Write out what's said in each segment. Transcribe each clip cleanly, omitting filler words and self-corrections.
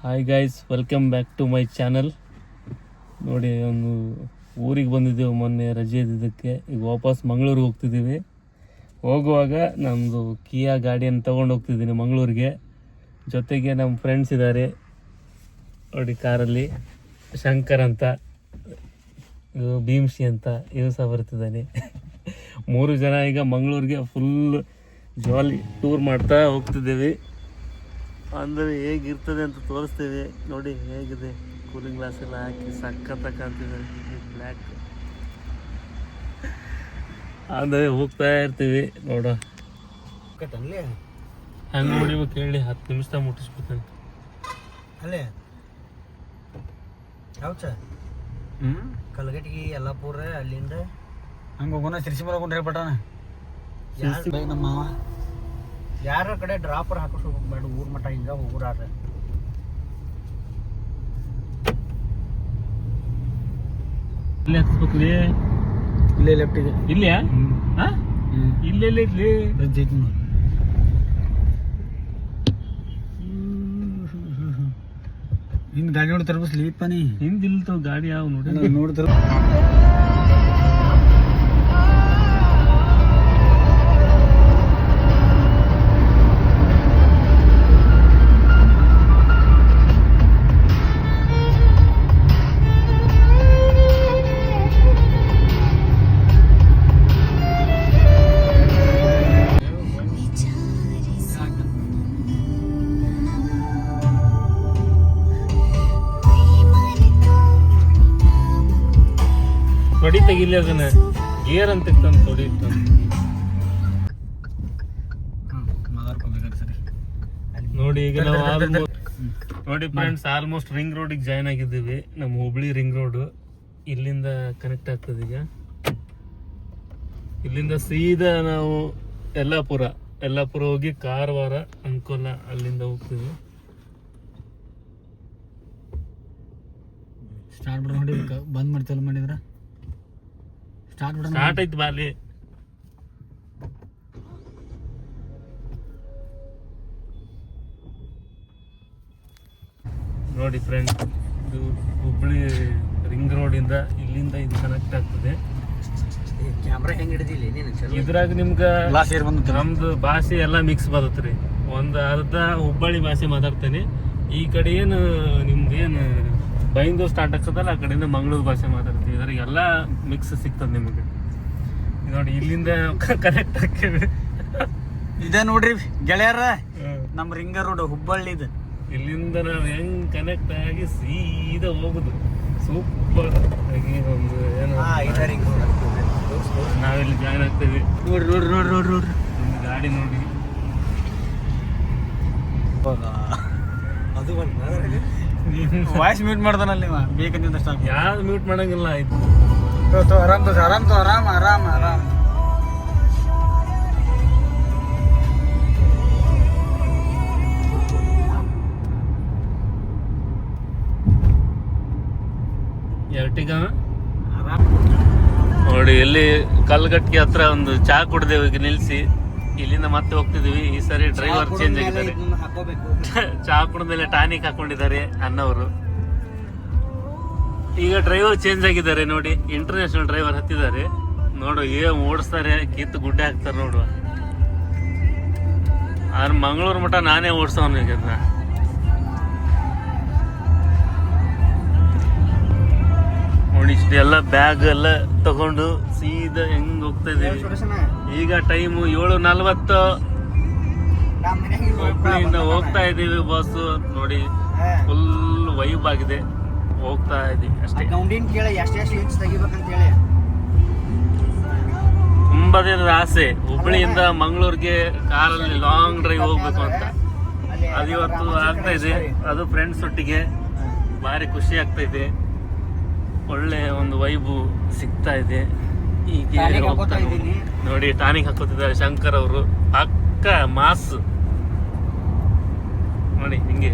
Hi guys, welcome back to my channel. ನೋಡಿ, ಒಂದು ಊರಿಗೆ ಬಂದಿದ್ದೇವೆ ಮೊನ್ನೆ ರಜೆ ಇದ್ದಿದ್ದಕ್ಕೆ. ಈಗ ವಾಪಸ್ ಮಂಗಳೂರಿಗೆ ಹೋಗ್ತಿದ್ದೀವಿ. ಹೋಗುವಾಗ ನಮ್ಮದು ಕಿಯಾ ಗಾಡಿಯನ್ನು ತೊಗೊಂಡು ಹೋಗ್ತಿದ್ದೀನಿ ಮಂಗಳೂರಿಗೆ. ಜೊತೆಗೆ ನಮ್ಮ ಫ್ರೆಂಡ್ಸ್ ಇದ್ದಾರೆ ನೋಡಿ ಕಾರಲ್ಲಿ. ಶಂಕರ್ ಅಂತ, ಭೀಮ್ಶಿ ಅಂತ, ಇವು ಸಹ ಬರ್ತಿದ್ದಾನೆ. 3 ಜನ ಈಗ ಮಂಗಳೂರಿಗೆ ಫುಲ್ ಜಾಲಿ ಟೂರ್ ಮಾಡ್ತಾ ಹೋಗ್ತಿದ್ದೇವೆ. ಅಂದರೆ ಹೇಗಿರ್ತದೆ ಅಂತ ತೋರಿಸ್ತೇವೆ. ನೋಡಿ ಹೇಗಿದೆ, ಕೂಲಿಂಗ್ ಗ್ಲಾಸ್ ಎಲ್ಲ ಹಾಕಿ ಸಖತ್ತಾಗಿ ಕಾಣ್ತಿದೆ. ಬ್ಲ್ಯಾಕ್ ಅಂದರೆ ಹೋಗ್ತಾ ಇರ್ತೀವಿ. ನೋಡ ಹಂಗೆ ಹೊಡಿಬೇಕು ಹೇಳಿ 10 ನಿಮಿಷದಾಗ ಮುಟ್ಟಿಸ್ಬೇಕಂತ. ಅಲ್ಲೇ ಯಾವ್ಚ ಕಲ್ಗಟ್ಟಿಗೆ ಯಲ್ಲಾಪುರ ಅಲ್ಲಿಂದ ಹಂಗೆ ಹೋಗೋಣ. ಸಿರ್ಸಿಮರ ಹೋಗ್ರಿ ಪಟಾನ ನಮ್ಮ ಮಾವ ಯಾರ ಕಡೆ ಡ್ರಾಪರ್ ಹಾಕೋಸ್ ಹೋಗ್ಬೇಕು ಬೇಡ. ಊರ್ ಮಠ ಹಿಂಗ ಹೋಗುರಾರ. ಇಲ್ಲೇ ಲೆಫ್ಟ್ ಇದೆ. ಇಲ್ಲೇ ಇಲ್ಲೆಲ್ಲ ಇರ್ಲಿ ಹಿಂದ್ ಗಾಡಿ ನೋಡಿ ತರ್ಬಸ್ಲಿಪ್ಪ ನೀ. ಹಿಂದಿಲ್ತ ಗಾಡಿ ಯಾವ ನೋಡಿ ನೋಡ್ತಾರ. ತೊಡಿ ತೆಗಿಲಿ, ಅದನ್ನ ಗೇರ್ ಅಂತ ಇತ್ತಂತ ತೊಡಿ ಇತ್ತು. ನೋಡಿ ಈಗ ನಾವು ನೋಡಿ ಫ್ರೆಂಡ್ಸ್, ಆಲ್ಮೋಸ್ಟ್ ರಿಂಗ್ ರೋಡಿಗೆ ಜಾಯ್ನ್ ಆಗಿದ್ದೀವಿ. ನಮ್ಮ ಹುಬ್ಳಿ ರಿಂಗ್ ರೋಡ್ ಇಲ್ಲಿಂದ ಕನೆಕ್ಟ್ ಆಗ್ತದೆ. ಈಗ ಇಲ್ಲಿಂದ ಸೀದಾ ನಾವು ಯಲ್ಲಾಪುರ ಹೋಗಿ ಕಾರವಾರ, ಅಂಕೋಲ ಅಲ್ಲಿಂದ ಹೋಗ್ತೀವಿ. ಸ್ಟಾರ್ಟ್ ನೋಡಿ ಬಂದ್ ಮಾಡಿ ಚಾಲು ಮಾಡಿದ್ರ ಸ್ಟಾರ್ಟ್ ಐತಿ ಬಾಲಿ. ನೋಡಿ ಫ್ರೆಂಡ್, ಇದು ಹುಬ್ಳಿ ರಿಂಗ್ ರೋಡ್ ಇಂದ ಇಲ್ಲಿಂದ ಇದು ಕನೆಕ್ಟ್ ಆಗ್ತದೆ. ಕ್ಯಾಮ್ರಾ ಹೆಂಗ್ ಹಿಡಿದಿಲ್ಲ ಇದ್ರಾಗ ನಿಮ್ಗ ನಮ್ದು ಭಾಷೆ ಎಲ್ಲ ಮಿಕ್ಸ್ ಬರುತ್ತ್ರಿ. ಒಂದು ಅರ್ಧ ಹುಬ್ಬಳ್ಳಿ ಭಾಷೆ ಮಾತಾಡ್ತೇನೆ. ಈ ಕಡೆ ಏನು ನಿಮ್ದು ಏನು ಬೈಂದು ಸ್ಟಾರ್ಟ್ ಆಗ್ತದಲ್ಲ, ಆ ಕಡೆಯಿಂದ ಮಂಗಳೂರು ಭಾಷೆ ಮಾತಾಡ್ತೀವಿ. ಇದ್ರಾಗ ಎಲ್ಲ ಮಿಕ್ಸ್ ಸಿಗ್ತದೆ ನಿಮಗೆ. ನೋಡಿ ಇಲ್ಲಿಂದ ಕನೆಕ್ಟ್ ಹಾಕೇವಿ. ಇದ ನೋಡ್ರಿ ಗೆಳೆಯರ, ನಮ್ ರಿಂಗ ರೋಡ್ ಹುಬ್ಬಳ್ಳಿ. ಇಲ್ಲಿಂದ ನಾವು ಹೆಂಗ್ ಕನೆಕ್ಟ್ ಆಗಿ ಸೀದಾ ಹೋಗುದು. ಸೂಪರ್ ಆಗಿ ಒಂದು ಏನು ನಾವಿಲ್ಲಿ ಜಾಯ್ನ್ ಆಗ್ತೇವಿ. ನೋಡ್ರಿ ಒಂದು ಗಾಡಿ ನೋಡಿ. ಅದು ವಾಯ್ಸ್ ಮ್ಯೂಟ್ ಮಾಡ್ದಾನಲ್ಲಿ ಬೇಕಂತ ಯಾವ್ದು ಮ್ಯೂಟ್ ಮಾಡಂಗಿಲ್ಲ. ಆಯ್ತು, ಆರಾಮ್. ಎರ್ಟಿಗ ನೋಡಿ, ಎಲ್ಲಿ ಕಲ್ಗಟ್ಟಿಗೆ ಹತ್ರ ಒಂದು ಚಾ ಕುಡ್ದೇವು. ಈಗ ನಿಲ್ಸಿ ಇಲ್ಲಿಂದ ಮತ್ತೆ ಹೋಗ್ತಿದೀವಿ. ಈ ಸರಿ ಡ್ರೈವರ್ ಚೇಂಜ್ ಆಗಿದ್ದಾರೆ. ಚಾ ಕುಡ್ಮೇಲೆ ಟಾನಿಕ್ ಹಾಕೊಂಡಿದ್ದಾರೆ ಅಣ್ಣವರು. ಈಗ ಡ್ರೈವರ್ ಚೇಂಜ್ ಆಗಿದ್ದಾರೆ. ನೋಡಿ, ಇಂಟರ್ನ್ಯಾಷನಲ್ ಡ್ರೈವರ್ ಹತ್ತಿದ್ದಾರೆ. ನೋಡು ಏನ್ ಓಡಿಸ್ತಾರೆ, ಕಿತ್ತು ಗುಡ್ಡೆ ಹಾಕ್ತಾರೆ. ನೋಡುವ, ಆದ್ರೆ ಮಂಗಳೂರು ಮಠ ನಾನೇ ಓಡಿಸೋನಿಗೆ. ನೋಡಿ ಇಷ್ಟೆಲ್ಲ ಬ್ಯಾಗ್ ಎಲ್ಲ ತಗೊಂಡು ಸೀದಾ ಹೆಂಗ್ ಹೋಗ್ತಾ ಇದೀವಿ. ಈಗ ಟೈಮು 7:40. ಹುಬ್ಳಿಯಿಂದ ಹೋಗ್ತಾ ಇದೀವಿ. ಬಸ್ ನೋಡಿ ಫುಲ್ ವೈಬ್ ಆಗಿದೆ. ಹೋಗ್ತಾ ಇದೀವಿ ಅಷ್ಟೇ. ತುಂಬಾ ದಿನದ ಆಸೆ ಹುಬ್ಳಿಯಿಂದ ಮಂಗಳೂರಿಗೆ ಕಾರಲ್ಲಿ ಲಾಂಗ್ ಡ್ರೈವ್ ಹೋಗ್ಬೇಕು ಅಂತ. ಅದು ಇವತ್ತು ಆಗ್ತಾ ಇದೆ. ಅದು ಫ್ರೆಂಡ್ಸ್ ಒಟ್ಟಿಗೆ ಭಾರಿ ಖುಷಿ ಆಗ್ತಾ ಇದೆ. ಒಳ್ಳೆ ಒಂದು ವೈಬು ಸಿಗ್ತಾ ಇದೆ. ಹೀಗೆ ನೋಡಿ ಟಾನಿಕ್ ಹಾಕೋತಿದ್ದಾರೆ ಶಂಕರ್ ಅವರು. ಪಕ್ಕ ಮಾಸ್ ನೋಡಿ ಹಿಂಗೆ.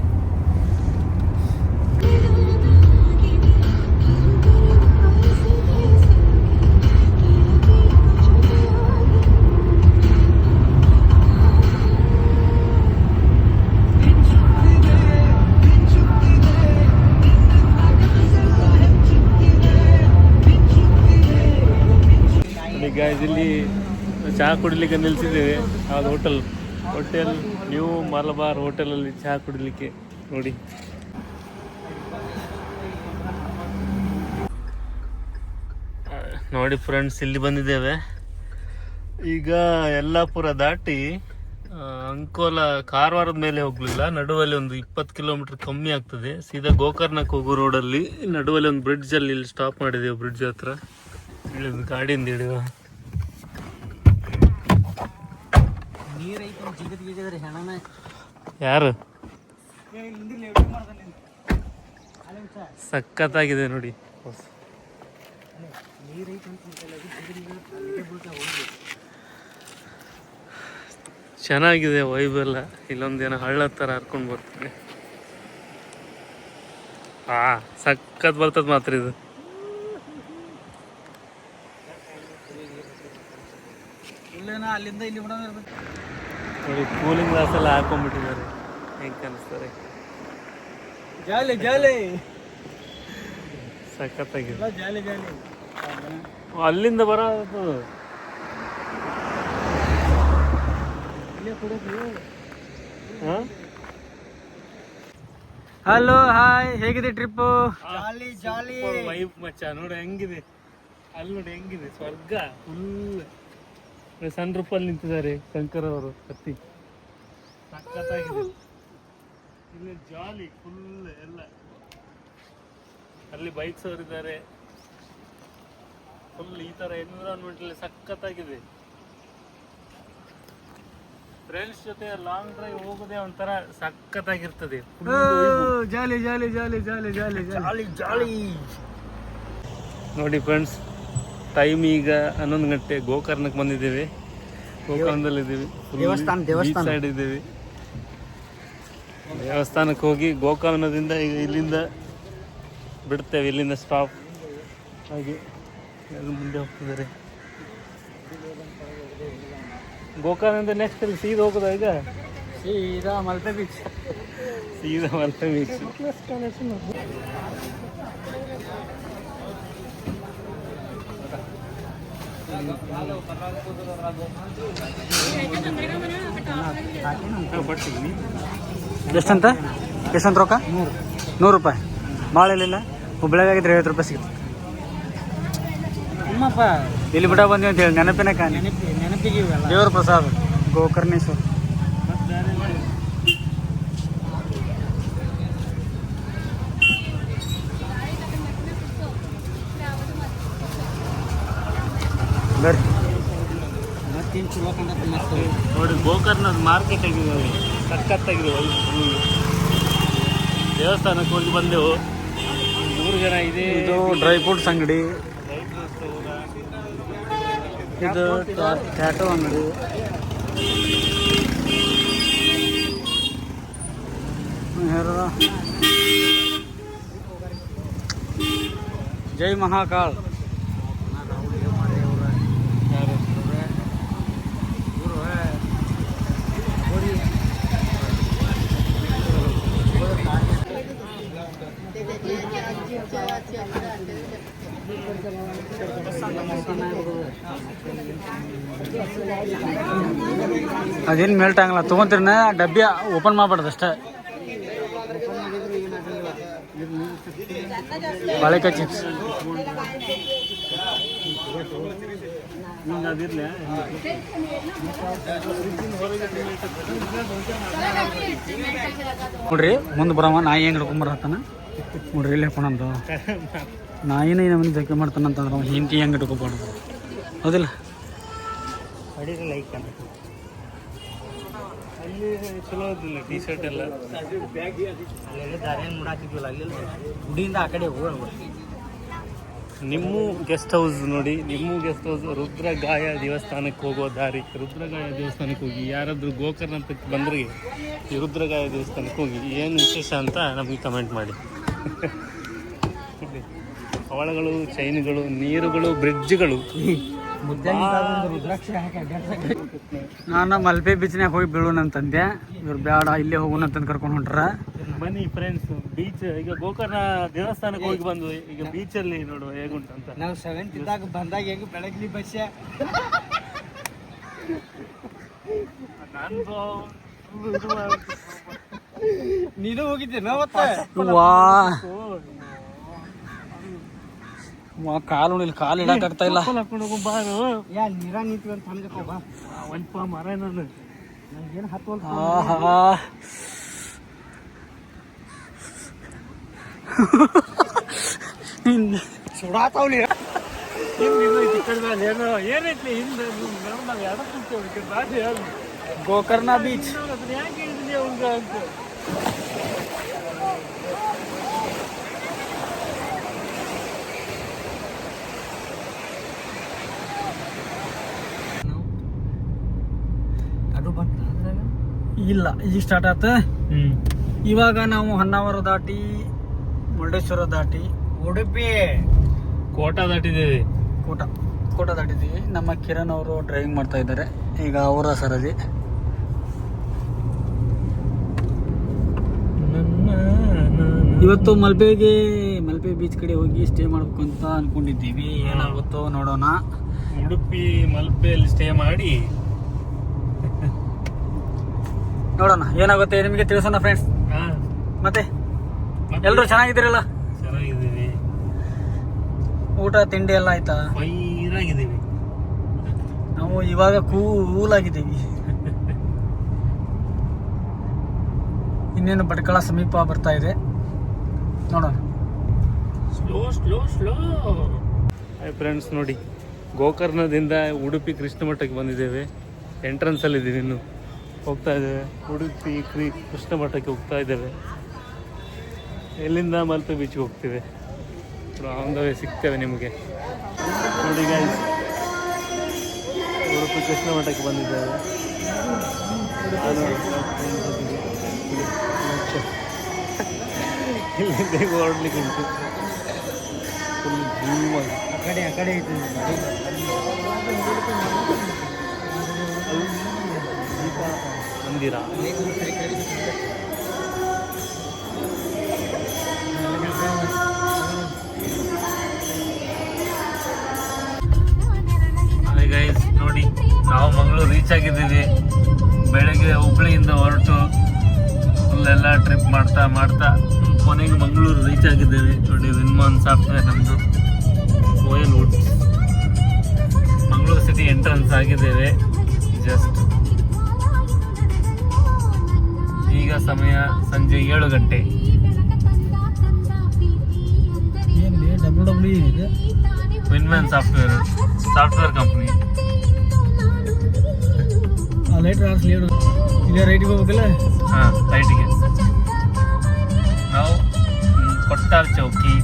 ಗಾಯ್ಸ್ ಇಲ್ಲಿ ಚಹಾ ಕುಡಿಲಿಕ್ಕೆ ನಿಲ್ಸಿದ್ದೇವೆ. ಯಾವ್ದು ಹೋಟೆಲ್ ನ್ಯೂ ಮಲಬಾರ್ ಹೋಟೆಲಲ್ಲಿ ಚಹಾ ಕುಡಿಲಿಕ್ಕೆ ನೋಡಿ. ನೋಡಿ ಫ್ರೆಂಡ್ಸ್, ಇಲ್ಲಿ ಬಂದಿದ್ದೇವೆ ಈಗ. ಯಲ್ಲಾಪುರ ದಾಟಿ ಅಂಕೋಲ ಕಾರವಾರದ ಮೇಲೆ ಹೋಗ್ಲಿಲ್ಲ, ನಡುವಲ್ಲಿ ಒಂದು 20 ಕಿಲೋಮೀಟರ್ ಕಮ್ಮಿ ಆಗ್ತದೆ. ಸೀದಾ ಗೋಕರ್ಣಕ್ಕೆ ಹೋಗೋ ರೋಡಲ್ಲಿ ನಡುವಲ್ಲಿ ಒಂದು ಬ್ರಿಡ್ಜ್ ಅಲ್ಲಿ ಇಲ್ಲಿ ಸ್ಟಾಪ್ ಮಾಡಿದ್ದೇವೆ. ಬ್ರಿಡ್ಜ್ ಹತ್ರ ಇಳಿದು ಗಾಡಿಯಿಂದ ಇಳಿಯುವ. ಯಾರು ಸಖತ್ತಾಗಿದೆ ನೋಡಿ. ಚೆನ್ನಾಗಿದೆ ವೈಬ್ ಎಲ್ಲ. ಇಲ್ಲೊಂದೇನೋ ಹಳ್ಳ ಥರ ಹರ್ಕೊಂಡು ಬರ್ತೀನಿ. ಸಖತ್ ಬರ್ತದ ಮಾತ್ರ ಇದು. ಅಲ್ಲಿಂದ ಇಲ್ಲಿ ನೋಡಿ ಕೂಲಿಂಗ್ ಗ್ಲಾಸ್ ಎಲ್ಲ ಹಾಕೊಂಡ್ಬಿಟ್ಟಿದ್ದಾರೆ. ಹೆಂಗೆ ಕಾಣಿಸ್ತಾರೆ, ಜಾಲಿ ಜಾಲಿ ಸಖತ್ತಾಗಿದೆ. ಜಾಲಿ ಜಾಲಿ ಅಲ್ಲಿಂದ ಬರೋದು. ಹಲೋ ಹಾಯ್, ಹೇಗಿದೆ ಟ್ರಿಪ್? ಜಾಲಿ ಜಾಲಿ ವೈಬ್ ಮಚ್ಚ. ನೋಡಿ ಹೆಂಗಿದೆ, ಅಲ್ಲಿ ನೋಡಿ ಹೆಂಗಿದೆ ಸ್ವರ್ಗ. ಫುಲ್ ಸಣ್ಣ ರೂಪಲ್ಲಿ ನಿಂತಿದ್ದಾರೆ ಶಂಕರ್ ಅವರು ಕತ್ತಿ. ಸಖತ್ತಾಗಿದೆ ಇಲ್ಲಿ ಜಾಲಿ ಫುಲ್ ಎಲ್ಲ. ಅಲ್ಲಿ ಬೈಕ್ಸ್ ಅವರಿದ್ದಾರೆ. ಫುಲ್ ಈ ತರ ಎನ್ವಿರಾನ್ಮೆಂಟ್ ಅಲ್ಲಿ ಸಖತ್ತಾಗಿದೆ. ಫ್ರೆಂಡ್ಸ್ ಜೊತೆ ಲಾಂಗ್ ಡ್ರೈವ್ ಹೋಗೋದೇ ಒಂಥರ ಸಖತ್ತಾಗಿರ್ತದೆ. ಜಾಲಿ ಜಾಲಿ ಜಾಲಿ ಜಾಲಿ ಜಾಲಿ ಜಾಲಿ ಜಾಲಿ. ನೋಡಿ ಫ್ರೆಂಡ್ಸ್, ಟೈಮ್ ಈಗ 11 ಗಂಟೆ. ಗೋಕರ್ಣಕ್ಕೆ ಬಂದಿದ್ದೇವೆ. ಗೋಕರ್ಣದಲ್ಲಿ ಇದ್ದೀವಿ. ದೇವಸ್ಥಾನ ಸೈಡ್ ಇದ್ದೀವಿ. ದೇವಸ್ಥಾನಕ್ಕೆ ಹೋಗಿ ಗೋಕರ್ಣದಿಂದ ಈಗ ಇಲ್ಲಿಂದ ಬಿಡ್ತೇವೆ. ಇಲ್ಲಿಂದ ಸ್ಟಾಪ್ ಹಾಗೆ ಎಲ್ಲ ಮುಂದೆ ಹೋಗ್ತಿದ್ದಾರೆ. ಗೋಕರ್ಣದಿಂದ ನೆಕ್ಸ್ಟ್ ಅಲ್ಲಿ ಸೀದಾ ಹೋಗೋದಾ? ಈಗ ಸೀದಾ ಮಲ್ಪೆ ಬೀಚ್. ಸೀದಾ ಮಲ್ಪೆ ಬೀಚ್. ಎಷ್ಟಂತ ರೊಕ್ಕ? 100 ರೂಪಾಯಿ. ಭಾಳ ಇಲ್ಲ, ಹುಬ್ಬಳ್ಳಿಯಾಗಿದ್ರೆ 50 ರೂಪಾಯಿ ಸಿಗುತ್ತೆ. ನಿಮ್ಮಪ್ಪ ಇಲ್ಲಿ ಬಿಡ ಬಂದ್ವಿ ಅಂತ ಹೇಳಿ ನೆನಪಿನ ನೆನಪಿಗೆ ದೇವರ ಪ್ರಸಾದ ಗೋಕರ್ಣೇಶ್ವರ. ಬರ್ರಿ ಮತ್ತೇನು ಚಲೋ ಕಂಡತ್ತೆ. ಮತ್ತೆ ನೋಡಿ ಗೋಕರ್ಣದ ಮಾರ್ಕೆಟ್ ಆಗಿದೆ, ಸಖತ್ತಾಗಿದೆ. ದೇವಸ್ಥಾನಕ್ಕೆ ಹೋಗಿ ಬಂದೆವು. 3 ಜನ ಇದೆ. ಇದು ಡ್ರೈ ಫ್ರೂಟ್ಸ್ ಅಂಗಡಿ, ಇದು ಟ್ಯಾಟೋ ಅಂಗಡಿ, ಜೈ ಮಹಾಕಾಳ್. ಅದೇನು ಮೆಲ್ಟ್ ಆಗಲ್ಲ. ತೊಗೊಂತೀರನ ಡಬ್ಬಿ ಓಪನ್ ಮಾಡ್ಬಾರ್ದು ಅಷ್ಟೇ. ಬಾಳೆಕಾಯಿ ಚಿಪ್ಸ್ ನೋಡ್ರಿ. ಮುಂದೆ ಬರವ ನಾಯಿ ಹೆಂಗೆ ಹಿಡ್ಕೊಂಬರತ್ತಾನ ನೋಡ್ರಿ. ಇಲ್ಲಿ ಹಾಕೋಣಂತ ನಾಯಿನ ಮಂದಿ ಜಕ್ಕೆ ಮಾಡ್ತಾನಂತಂದ್ರೆ ಹಿಂತಿ ಹೆಂಗೆ ಹಿಡ್ಕೊಬಾರ್ದು, ಹೌದಿಲ್ಲ? ಅಲ್ಲಿ ಚಲೋ ಇದಿಲ್ಲ ಟೀ ಶರ್ಟ್ ಎಲ್ಲ. ಅಲ್ಲೆಲ್ಲ ದಾರಿಯನ್ನು ಮುಡಾಕಿದ್ವಲ್ಲ, ಅಲ್ಲಿ ಗುಡಿಯಿಂದ ಆ ಕಡೆ ಹೋಗ್ಬೋದು. ನಿಮ್ಮ ಗೆಸ್ಟ್ ಹೌಸ್ ನೋಡಿ, ನಿಮ್ಮ ಗೆಸ್ಟ್ ಹೌಸ್ ರುದ್ರಗಾಯ ದೇವಸ್ಥಾನಕ್ಕೆ ಹೋಗೋ ದಾರಿ. ರುದ್ರಗಾಯ ದೇವಸ್ಥಾನಕ್ಕೆ ಹೋಗಿ ಯಾರಾದರೂ ಗೋಕರ್ಣ ಅಂತ ಬಂದರೆ ಈ ರುದ್ರಗಾಯ ದೇವಸ್ಥಾನಕ್ಕೆ ಹೋಗಿ ಏನು ವಿಶೇಷ ಅಂತ ನಮಗೆ ಕಮೆಂಟ್ ಮಾಡಿ. ಹವಳಗಳು, ಚೈನ್ಗಳು, ನೀರುಗಳು, ಬ್ರಿಡ್ಜ್ಗಳು ನಾನು ಮಲ್ಪೆ ಬೀಚ್ನಾಗ ಹೋಗಿ ಬೀಳೋಣಂತಂದೆ ಇವ್ರು ಬೇಡ ಇಲ್ಲೇ ಹೋಗೋಣ ಅಂತಂದು ಕರ್ಕೊಂಡು ಹೊಂಟ್ರ. ಬನ್ನಿ ಫ್ರೆಂಡ್ಸ್, ಬೀಚ್ ಈಗ ಗೋಕರ್ಣ ದೇವಸ್ಥಾನಕ್ಕೆ ಹೋಗಿ ಬಂದು ಈಗ ಬೀಚಲ್ಲಿ ನೋಡುವ ಹೇಗುಂಟಂತ. ನಾವು 7th ಇದ್ದಾಗ ಬಂದಾಗ ಹೆಂಗೆ ಬೆಳಗ್ಲಿ ಬಸ್ಸೆ ನೀನು ಹೋಗಿದ್ದೆ ಕಾಲು ಇಲ್ಲಿ ಕಾಲು ಇಡಕ್ಕಾಗ್ತಾ ಇಲ್ಲ. ನೀರ ನಿಂತು ಅಂತ ಅಲ್ಪ ಮರ ನಾನು ಏನು ಹತ್ತು ಸುಡಾತಾವ್ಲಿ ಏನೈತಿ ಹಿಂದೆ ನಾವು ಯಾರ ಕೂತೇವೆ ಗೋಕರ್ಣ ಬೀಚ್. ಯಾಕೆ ಹೇಳಿದ್ರಿ ಅವ್ಗ ಅಂತ. ಇಲ್ಲ ಈಗ ಸ್ಟಾರ್ಟ್ ಆತ. ಇವಾಗ ನಾವು ಹೊನ್ನಾವರ ದಾಟಿ ಮುರುಡೇಶ್ವರ ದಾಟಿ ಉಡುಪಿ ಕೋಟ ದಾಟಿದ್ದೇವೆ. ಕೋಟ ದಾಟಿದ್ದೀವಿ. ನಮ್ಮ ಕಿರಣ್ ಅವರು ಡ್ರೈವಿಂಗ್ ಮಾಡ್ತಾ ಇದ್ದಾರೆ ಈಗ ಅವರ ಸರದಿ. ಇವತ್ತು ಮಲ್ಪೆ ಬೀಚ್ ಕಡೆ ಹೋಗಿ ಸ್ಟೇ ಮಾಡ್ಬೇಕು ಅಂತ ಅನ್ಕೊಂಡಿದ್ದೀವಿ. ಏನಾಗುತ್ತೋ ನೋಡೋಣ. ಉಡುಪಿ ಮಲ್ಪೆಯಲ್ಲಿ ಸ್ಟೇ ಮಾಡಿ ನೋಡೋಣ ಏನಾಗುತ್ತೆ ನಿಮಗೆ ತಿಳಿಸೋಣ ಫ್ರೆಂಡ್ಸ್. ಮತ್ತೆ ಎಲ್ಲರೂ ಚೆನ್ನಾಗಿದ್ದೀರಲ್ಲ? ಚೆನ್ನಾಗಿದ್ದೀವಿ. ಊಟ ತಿಂಡಿ ಎಲ್ಲ ಆಯ್ತಾ? ಫೈರಾಗಿದ್ದೀವಿ. ನಾವು ಇವಾಗ ಕೂಲಾಗಿದ್ದೀವಿ. ಇನ್ನೇನು ಭಟ್ಕಳ ಸಮೀಪ ಬರ್ತಾ ಇದೆ, ನೋಡೋಣ. ಸ್ಲೋ ಫ್ರೆಂಡ್ಸ್ ನೋಡಿ, ಗೋಕರ್ಣದಿಂದ ಉಡುಪಿ ಕೃಷ್ಣ ಮಠಕ್ಕೆ ಬಂದಿದ್ದೇವೆ. ಎಂಟ್ರೆನ್ಸ್ ಅಲ್ಲಿ ಇದ್ದೀವಿ, ಇನ್ನು ಹೋಗ್ತಾ ಇದ್ದೇವೆ. ಉಡುಪಿ ಕೃಷ್ಣ ಮಠಕ್ಕೆ ಹೋಗ್ತಾ ಇದ್ದೇವೆ. ಎಲ್ಲಿಂದ ಮಲ್ಪೆ ಬೀಚ್ಗೆ ಹೋಗ್ತೇವೆ. ಆನ್ ದ ವೇ ಸಿಗ್ತೇವೆ ನಿಮಗೆ ನೋಡಿ ಗೈಸ್. ಉಡುಪಿ ಕೃಷ್ಣ ಮಠಕ್ಕೆ ಬಂದಿದ್ದೇವೆ. ಇಲ್ಲಿಂದ ಹೊರಡ್ಲಿಕ್ಕೆ ಉಂಟು. ಫುಲ್ ಜೂಮಾಗಿ ಆ ಕಡೆ ಐತೆ ಮಂದಿರ. ಹಾಯ್ ಗೈಸ್, ನೋಡಿ ನಾವು ಮಂಗಳೂರು ರೀಚ್ ಆಗಿದ್ದೀವಿ. ಬೆಳಗ್ಗೆ ಹುಬ್ಳಿಯಿಂದ ಹೊರಟು ಫುಲ್ ಎಲ್ಲ ಟ್ರಿಪ್ ಮಾಡ್ತಾ ಕೊನೆಗೆ ಮಂಗಳೂರು ರೀಚ್ ಆಗಿದ್ದೇವೆ. ನೋಡಿ ವಿನ್ಮಾನ್ ಸಾಫ್ಟ್ವೇರ್ ನಮ್ಮದು ಓಯಲ್ ವುಡ್ ಮಂಗಳೂರು ಸಿಟಿ ಎಂಟ್ರೆನ್ಸ್ ಆಗಿದ್ದೇವೆ. ಜಸ್ಟ್ ಈಗ ಸಮಯ ಸಂಜೆ 7 ಗಂಟೆ. WW ಇದೆ, ವಿನ್ಮ್ಯಾನ್ ಸಾಫ್ಟ್ವೇರ್ ಕಂಪ್ನಿ. ಇಲ್ಲೇ ರೈಟಿಗೆ ಹೋಗ್ಬೇಕಲ್ಲ? ಹಾಂ, ರೈಟಿಗೆ. ನಾವು ಕೊಟ್ಟಾಲ್ ಚೌಕಿ,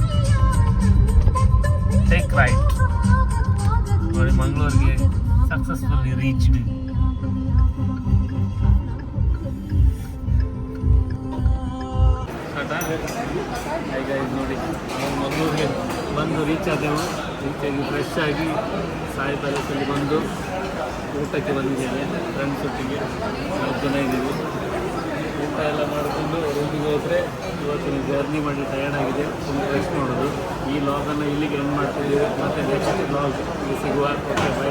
ಟೇಕ್ ರೈಟ್. ನೋಡಿ ಮಂಗಳೂರಿಗೆ ಸಕ್ಸಸ್ಫುಲ್ಲಿ ರೀಚ್ಡ್. ನೋಡಿ ನಾವು ಮಂಗಳೂರಿಗೆ ಬಂದು ರೀಚ್ ಆದೆವು. ರೀಚಾಗಿ ಫ್ರೆಶ್ ಆಗಿ ಸಾಯಿ ಪ್ಯಾಲೇಸಲ್ಲಿ ಬಂದು ಊಟಕ್ಕೆ ಬಂದಿದ್ದೇವೆ. ಫ್ರೆಂಡ್ಸ್ ಒಟ್ಟಿಗೆ 4 ಜನ ಇದ್ದೀವಿ. ಊಟ ಎಲ್ಲ ಮಾಡಿಕೊಂಡು ರೂಮಿಗೆ ಹೋದರೆ ಇವತ್ತಿನ ಜರ್ನಿ ಮಾಡಿ ಟಯರ್ಡ್ ಆಗಿದೆ, ತುಂಬ ರೆಸ್ಟ್ ಮಾಡೋದು. ಈ ಲಾಗನ್ನು ಇಲ್ಲಿಗೆ ಎಂಡ್ ಮಾಡ್ತಿದ್ದೀವಿ. ಮತ್ತು ನೆಕ್ಸ್ಟ್ ಲಾಗ್ ಸಿಗುವ. Okay, by.